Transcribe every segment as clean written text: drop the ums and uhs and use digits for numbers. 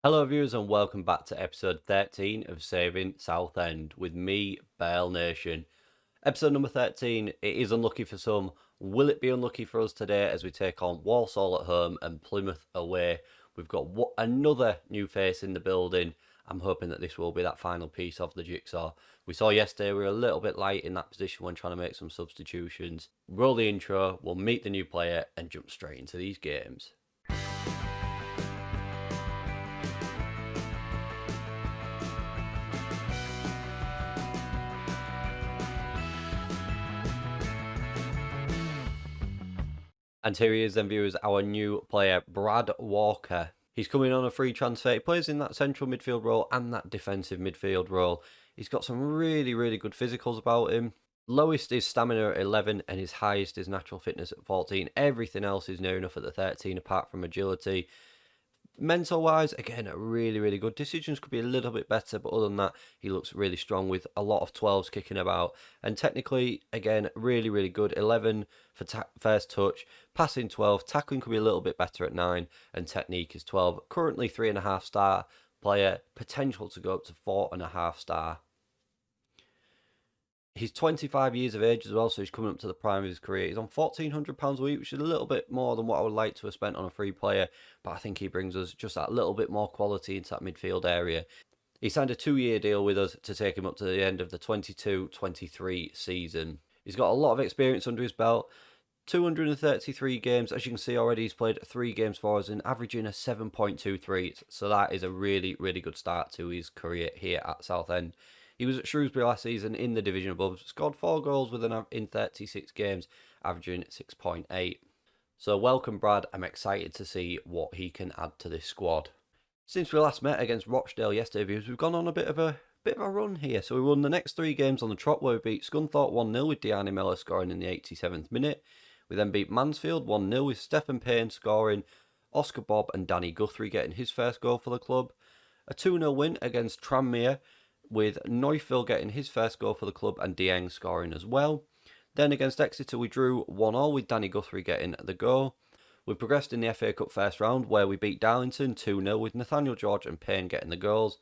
Hello viewers and welcome back to episode 13 of Saving Southend with me, Bearlenation. Episode number 13, it is unlucky for some. Will it be unlucky for us today as we take on Walsall at home and Plymouth away? We've got another new face in the building. I'm hoping that this will be that final piece of the jigsaw. We saw yesterday we were a little bit light in that position when trying to make some substitutions. Roll the intro, we'll meet the new player and jump straight into these games. And here he is then, viewers, our new player, Brad Walker. He's coming on a free transfer. He plays in that central midfield role and that defensive midfield role. He's got some really good physicals about him. Lowest is stamina at 11 and his highest is natural fitness at 14. Everything else is near enough at the 13 apart from agility. Mental wise, again, really good. Decisions could be a little bit better, but other than that, he looks really strong with a lot of 12s kicking about. And technically, again, really good. 11 for first touch, passing 12, tackling could be a little bit better at 9, and technique is 12. Currently 3.5 star player, potential to go up to 4.5 star. He's 25 years of age as well, so he's coming up to the prime of his career. He's on £1,400 a week, which is a little bit more than what I would like to have spent on a free player, but I think he brings us just that little bit more quality into that midfield area. He signed a 2-year deal with us to take him up to the end of the 22-23 season. He's got a lot of experience under his belt. 233 games, as you can see already, he's played 3 games for us and averaging a 7.23, so that is a really good start to his career here at Southend. He was at Shrewsbury last season in the division above, scored 4 goals in 36 games, averaging 6.8. So welcome Brad, I'm excited to see what he can add to this squad. Since we last met against Rochdale yesterday, we've gone on a bit of a run here. So we won the next 3 games on the trot where we beat Scunthorpe 1-0 with Diani Miller scoring in the 87th minute. We then beat Mansfield 1-0 with Stephen Payne scoring, Oscar Bob and Danny Guthrie getting his first goal for the club. A 2-0 win against Tranmere, with Neufville getting his first goal for the club and Dieng scoring as well. Then against Exeter we drew 1-1 with Danny Guthrie getting the goal. We progressed in the FA Cup first round where we beat Darlington 2-0 with Nathaniel George and Payne getting the goals.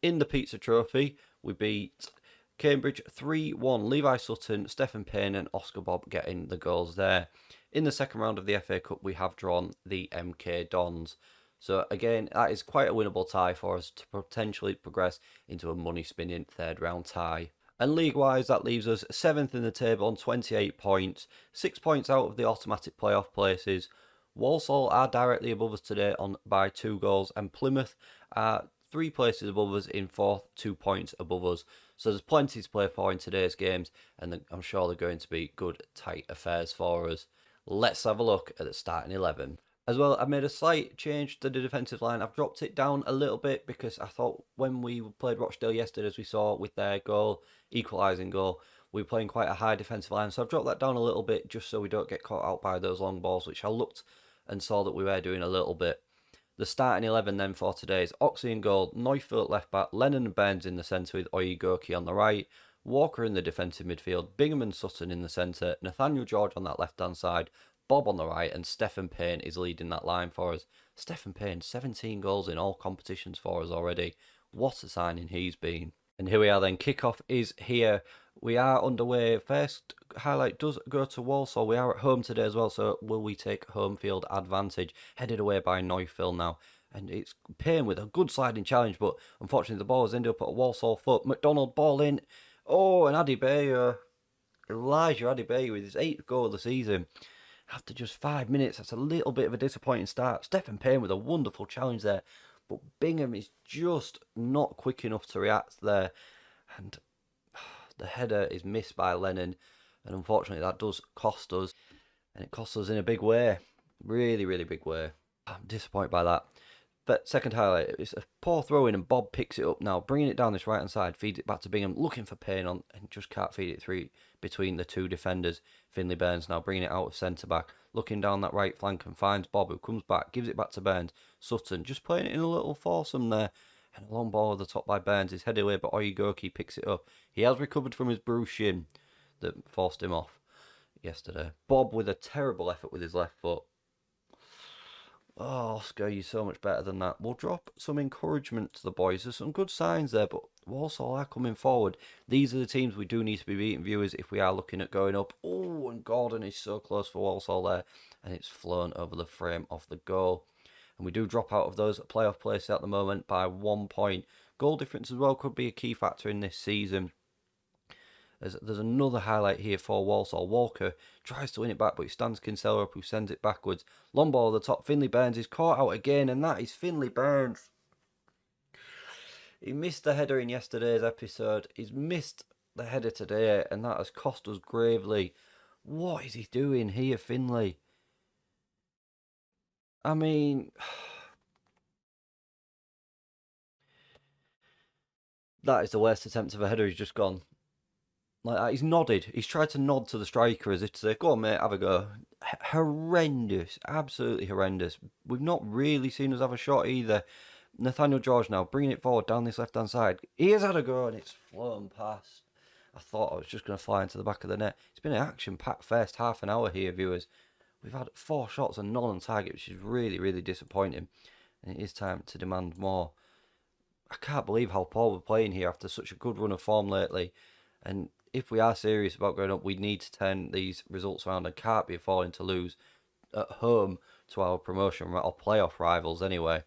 In the Pizza Trophy we beat Cambridge 3-1, Levi Sutton, Stephen Payne and Oscar Bob getting the goals there. In the second round of the FA Cup we have drawn the MK Dons. So again, that is quite a winnable tie for us to potentially progress into a money-spinning third round tie. And league-wise, that leaves us 7th in the table on 28 points, 6 points out of the automatic playoff places. Walsall are directly above us today by 2 goals, and Plymouth are 3 places above us in 4th, 2 points above us. So there's plenty to play for in today's games, and I'm sure they're going to be good, tight affairs for us. Let's have a look at the starting 11. As well, I've made a slight change to the defensive line. I've dropped it down a little bit because I thought when we played Rochdale yesterday, as we saw with their goal, equalising goal, we were playing quite a high defensive line. So I've dropped that down a little bit just so we don't get caught out by those long balls, which I looked and saw that we were doing a little bit. The starting 11 then for today is Oxley in goal, Neufville at left back, Lennon and Burns in the centre with Oyegoki on the right, Walker in the defensive midfield, Bingham and Sutton in the centre, Nathaniel George on that left-hand side, Bob on the right, and Stephen Payne is leading that line for us. Stephen Payne, 17 goals in all competitions for us already. What a signing he's been. And here we are then, kickoff is here. We are underway. First highlight does go to Walsall. We are at home today as well, so will we take home field advantage? Headed away by Neufville now. And it's Payne with a good sliding challenge, but unfortunately the ball has ended up at a Walsall foot. McDonald ball in. Oh, and Adebayo, Elijah Adebayo with his 8th goal of the season. After just 5 minutes, that's a little bit of a disappointing start. Stephen Payne with a wonderful challenge there, but Bingham is just not quick enough to react there. And the header is missed by Lennon, and unfortunately that does cost us, and it costs us in a big way. Really big way. I'm disappointed by that. But second highlight, it's a poor throw in and Bob picks it up now, bringing it down this right hand side, feeds it back to Bingham, looking for Payne on, and just can't feed it through between the 2 defenders. Finley Burns now bringing it out of centre back, looking down that right flank and finds Bob, who comes back, gives it back to Burns. Sutton just playing it in a little foursome there, and a long ball at the top by Burns is headed away, but Oyegoki picks it up. He has recovered from his bruised shin that forced him off yesterday. Bob with a terrible effort with his left foot. Oh, Oscar, you're so much better than that. We'll drop some encouragement to the boys. There's some good signs there, but Walsall are coming forward. These are the teams we do need to be beating, viewers, if we are looking at going up. Oh, and Gordon is so close for Walsall there, and it's flown over the frame off the goal. And we do drop out of those playoff places at the moment by 1 point. Goal difference as well could be a key factor in this season. There's another highlight here for Walsall. Walker tries to win it back, but he stands Kinsella up, who sends it backwards. Long ball at the top. Finley Burns is caught out again, and that is Finley Burns. He missed the header in yesterday's episode. He's missed the header today, and that has cost us gravely. What is he doing here, Finley? I mean, that is the worst attempt of a header he's just gone. Like that. He's nodded. He's tried to nod to the striker as if to say, go on, mate, have a go. Horrendous. Absolutely horrendous. We've not really seen us have a shot either. Nathaniel George now bringing it forward down this left-hand side. He has had a go and it's flown past. I thought I was just going to fly into the back of the net. It's been an action-packed first half an hour here, viewers. We've had 4 shots and none on target, which is really, really disappointing. And it is time to demand more. I can't believe how poor we're playing here after such a good run of form lately. And if we are serious about going up, we need to turn these results around and can't be affording to lose at home to our promotion or playoff rivals anyway.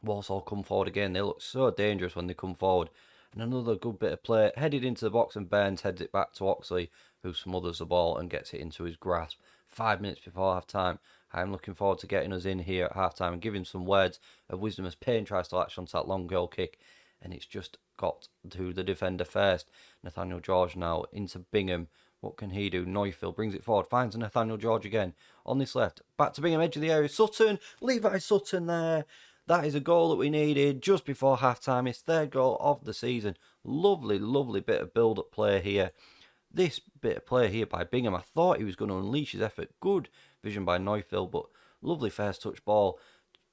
Walsall come forward again. They look so dangerous when they come forward. And another good bit of play. Headed into the box and Burns heads it back to Oxley, who smothers the ball and gets it into his grasp. 5 minutes before half time. I'm looking forward to getting us in here at half time and giving some words of wisdom as Payne tries to latch onto that long goal kick. And it's just got to the defender first. Nathaniel George now into Bingham. What can he do? Neufeld brings it forward. Finds Nathaniel George again. On this left. Back to Bingham, edge of the area. Sutton. Levi Sutton there. That is a goal that we needed just before half-time. His 3rd goal of the season. Lovely, lovely bit of build-up play here. This bit of play here by Bingham, I thought he was going to unleash his effort. Good vision by Neufeld, but lovely first touch ball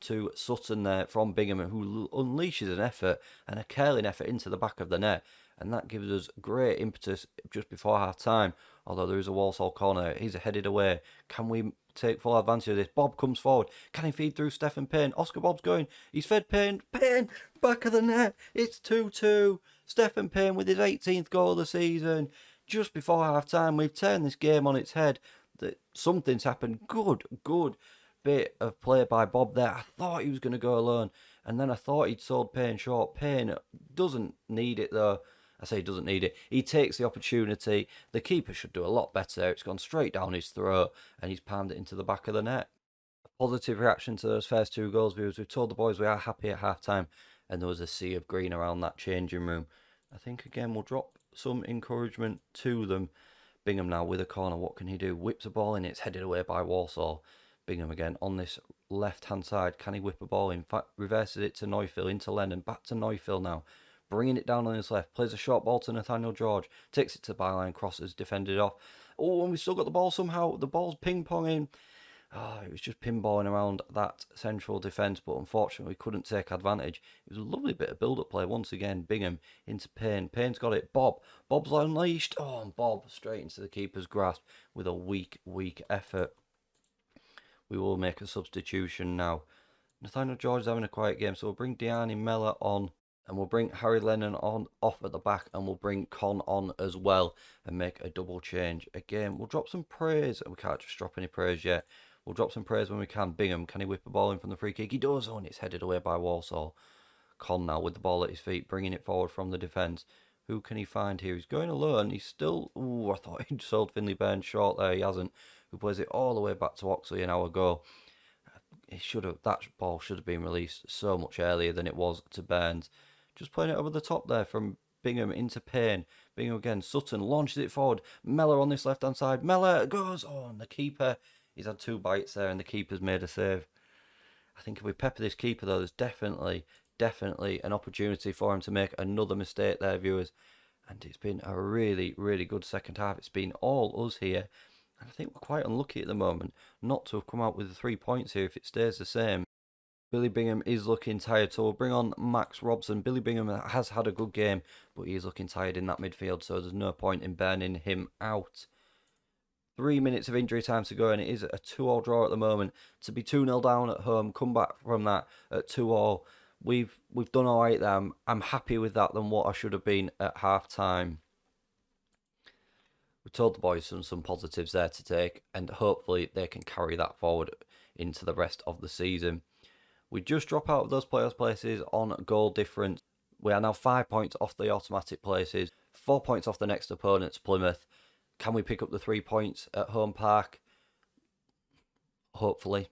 to Sutton there from Bingham, who unleashes an effort and a curling effort into the back of the net. And that gives us great impetus just before half-time. Although there is a Walsall corner. He's headed away. Can we take full advantage of this? Bob comes forward. Can he feed through Stephen Payne? Oscar Bob's going. He's fed Payne. Payne! Back of the net. It's 2-2. Stephen Payne with his 18th goal of the season. Just before half-time, we've turned this game on its head. Something's happened. Good bit of play by Bob there. I thought he was going to go alone. And then I thought he'd sold Payne short. Payne doesn't need it though. I say he doesn't need it. He takes the opportunity. The keeper should do a lot better. It's gone straight down his throat and he's palmed it into the back of the net. A positive reaction to those first 2 goals, viewers. We've told the boys we are happy at half-time and there was a sea of green around that changing room. I think again we'll drop some encouragement to them. Bingham now with a corner. What can he do? Whips a ball in. It's headed away by Walsall. Bingham again on this left-hand side. Can he whip a ball in? Reverses it to Neufeld, into Lennon. Back to Neufeld now. Bringing it down on his left. Plays a short ball to Nathaniel George. Takes it to the byline. Crosses. Defended off. Oh, and we still got the ball somehow. The ball's ping-ponging. Oh, it was just pinballing around that central defence, but unfortunately we couldn't take advantage. It was a lovely bit of build-up play once again. Bingham into Payne. Payne's got it. Bob's unleashed. Oh, and Bob straight into the keeper's grasp with a weak effort. We will make a substitution now. Nathaniel George is having a quiet game, so we'll bring Diani Mellor on. And we'll bring Harry Lennon off at the back, and we'll bring Con on as well and make a double change. Again, we'll drop some praise. We can't just drop any praise yet. We'll drop some praise when we can. Bingham, can he whip a ball in from the free kick? He does, and it's headed away by Walsall. Con now with the ball at his feet, bringing it forward from the defence. Who can he find here? He's going alone. He's still... Ooh, I thought he'd sold Finley Burns short there. He hasn't. Who plays it all the way back to Oxley an hour ago. That ball should have been released so much earlier than it was to Burns. Just playing it over the top there from Bingham into Payne. Bingham again. Sutton launches it forward. Mellor on this left-hand side. Mellor goes on. The keeper, he's had 2 bites there and the keeper's made a save. I think if we pepper this keeper though, there's definitely an opportunity for him to make another mistake there, viewers. And it's been a really, really good second half. It's been all us here. And I think we're quite unlucky at the moment not to have come out with the 3 points here if it stays the same. Billy Bingham is looking tired, so we'll bring on Max Robson. Billy Bingham has had a good game, but he is looking tired in that midfield, so there's no point in burning him out. 3 minutes of injury time to go, and it is a 2-2 draw at the moment. To be 2-0 down at home, come back from that at 2-2, we've done all right there. I'm happy with that than what I should have been at half time. We told the boys some positives there to take, and hopefully they can carry that forward into the rest of the season. We just drop out of those playoffs places on goal difference. We are now 5 points off the automatic places, 4 points off the next opponent's Plymouth. Can we pick up the 3 points at home park? Hopefully.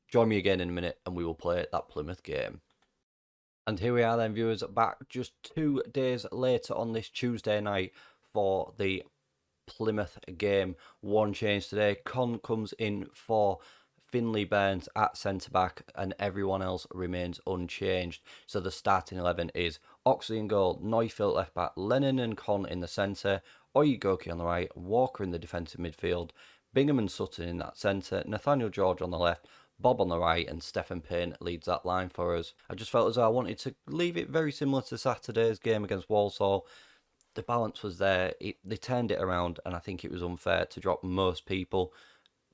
Join me again in a minute and we will play that Plymouth game. And here we are then, viewers, back just 2 days later on this Tuesday night for the Plymouth game. One change today. Con comes in for Finley Burns at centre-back, and everyone else remains unchanged. So the starting 11 is Oxley in goal, Neufeld left-back, Lennon and Con in the centre, Oyegoki on the right, Walker in the defensive midfield, Bingham and Sutton in that centre, Nathaniel George on the left, Bob on the right, and Stephen Payne leads that line for us. I just felt as though I wanted to leave it very similar to Saturday's game against Walsall. The balance was there. They turned it around, and I think it was unfair to drop most people.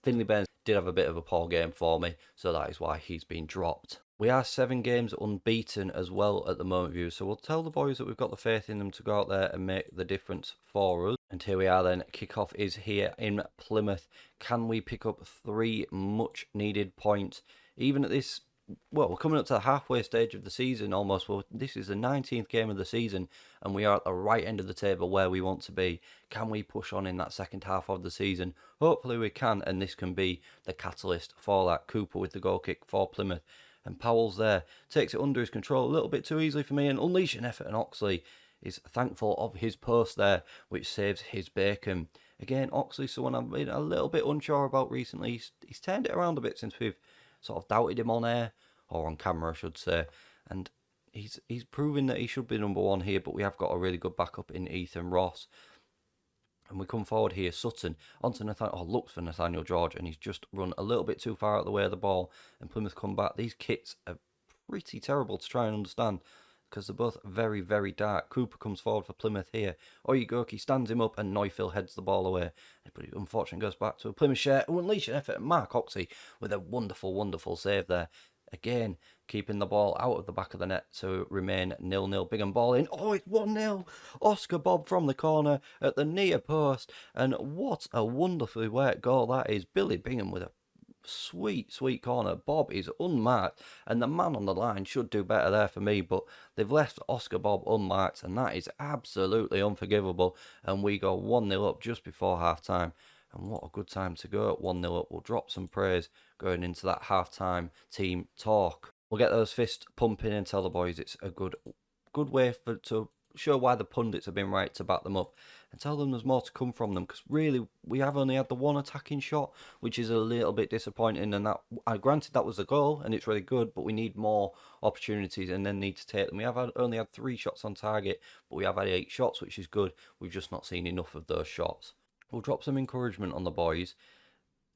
Finley Burns did have a bit of a poor game for me, so that is why he's been dropped. We are 7 games unbeaten as well at the moment, viewers, so we'll tell the boys that we've got the faith in them to go out there and make the difference for us. And here we are then, kickoff is here in Plymouth. Can we pick up 3 much needed points? Even at this, well, we're coming up to the halfway stage of the season almost. Well, this is the 19th game of the season, and we are at the right end of the table where we want to be. Can we push on in that second half of the season? Hopefully we can, and this can be the catalyst for that. Cooper with the goal kick for Plymouth. And Powell's there, takes it under his control a little bit too easily for me, and unleashing effort, and Oxley is thankful of his post there, which saves his bacon. Again, Oxley, someone I've been a little bit unsure about recently. He's turned it around a bit since we've sort of doubted him on air, or on camera I should say, and he's proving that he should be number 1 here, but we have got a really good backup in Ethan Ross. And we come forward here, Sutton onto Nathaniel, looks for Nathaniel George, and he's just run a little bit too far out of the way of the ball, and Plymouth come back. These kits are pretty terrible to try and understand, because they're both very, very dark. Cooper comes forward for Plymouth here. Oyegoki stands him up, and Neufeld heads the ball away. But it unfortunately goes back to a Plymouth share, who unleash an effort, and Mark Oxley with a wonderful, wonderful save there. Again, keeping the ball out of the back of the net to remain 0-0. Bingham ball in. Oh, it's 1-0. Oscar Bob from the corner at the near post. And what a wonderfully worked goal that is. Billy Bingham with a sweet, sweet corner. Bob is unmarked. And the man on the line should do better there for me. But they've left Oscar Bob unmarked. And that is absolutely unforgivable. And we go 1-0 up just before half-time. And what a good time to go at 1-0 up. We'll drop some praise going into that half-time team talk. We'll get those fists pumping and tell the boys it's a good way to show why the pundits have been right to back them up, and tell them there's more to come from them, because really we have only had the 1 attacking shot, which is a little bit disappointing. And that, granted, that was the goal and it's really good, but we need more opportunities and then need to take them. We have only had 3 shots on target, but we have had 8 shots, which is good. We've just not seen enough of those shots. We'll drop some encouragement on the boys.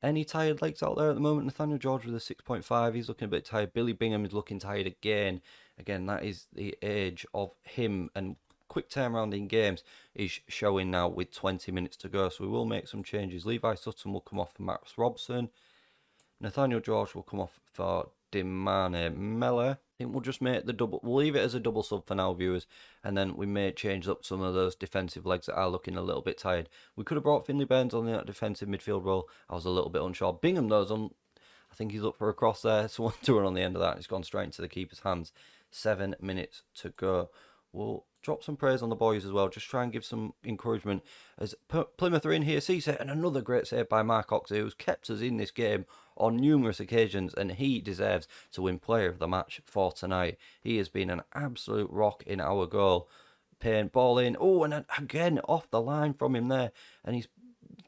Any tired legs out there at the moment? Nathaniel George with a 6.5. He's looking a bit tired. Billy Bingham is looking tired again. Again, that is the age of him. And quick turnaround in games is showing now with 20 minutes to go. So we will make some changes. Levi Sutton will come off for Max Robson. Nathaniel George will come off for Dimane Mella. I think we'll just make the double. We'll leave it as a double sub for now, viewers, and then we may change up some of those defensive legs that are looking a little bit tired. We could have brought Finley Burns on that defensive midfield role. I was a little bit unsure. Bingham though, I think he's up for a cross there. Someone to run on the end of that. It's gone straight into the keeper's hands. 7 minutes to go. We'll drop some praise on the boys as well. Just try and give some encouragement as Plymouth are in here. Cisse, and another great save by Mark Oxley, who's kept us in this game on numerous occasions, and he deserves to win player of the match for tonight. He has been an absolute rock in our goal. Payne ball in. Oh, and then again off the line from him there, and he's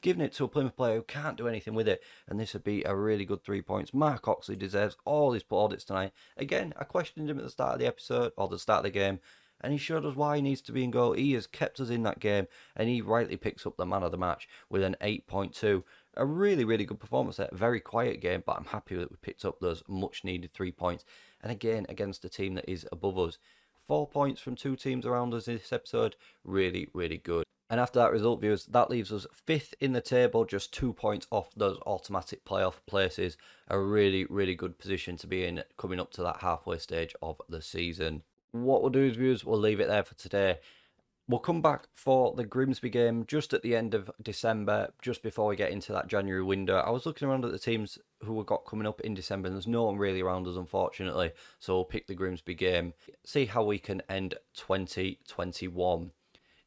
giving it to a Plymouth player who can't do anything with it, and this would be a really good 3 points. Mark Oxley deserves all his plaudits tonight. Again, I questioned him at the start of the episode, or the start of the game, and he showed us why he needs to be in goal. He has kept us in that game, and he rightly picks up the man of the match with an 8.2. A really, really good performance there. Very quiet game, but I'm happy that we picked up those much-needed 3 points. And again, against a team that is above us. 4 points from 2 teams around us this episode. Really, really good. And after that result, viewers, that leaves us 5th in the table, just 2 points off those automatic playoff places. A really, really good position to be in coming up to that halfway stage of the season. What we'll do is, viewers, we'll leave it there for today. We'll come back for the Grimsby game just at the end of December, just before we get into that January window. I was looking around at the teams who we got coming up in December, and there's no one really around us, unfortunately. So we'll pick the Grimsby game, see how we can end 2021.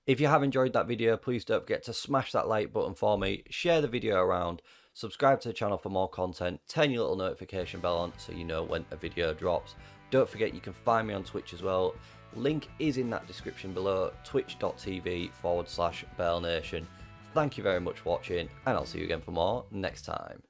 If you have enjoyed that video, please don't forget to smash that like button for me, share the video around, subscribe to the channel for more content, turn your little notification bell on so you know when a video drops. Don't forget you can find me on Twitch as well. Link is in that description below, twitch.tv/Bearlenation. Thank you very much for watching, and I'll see you again for more next time.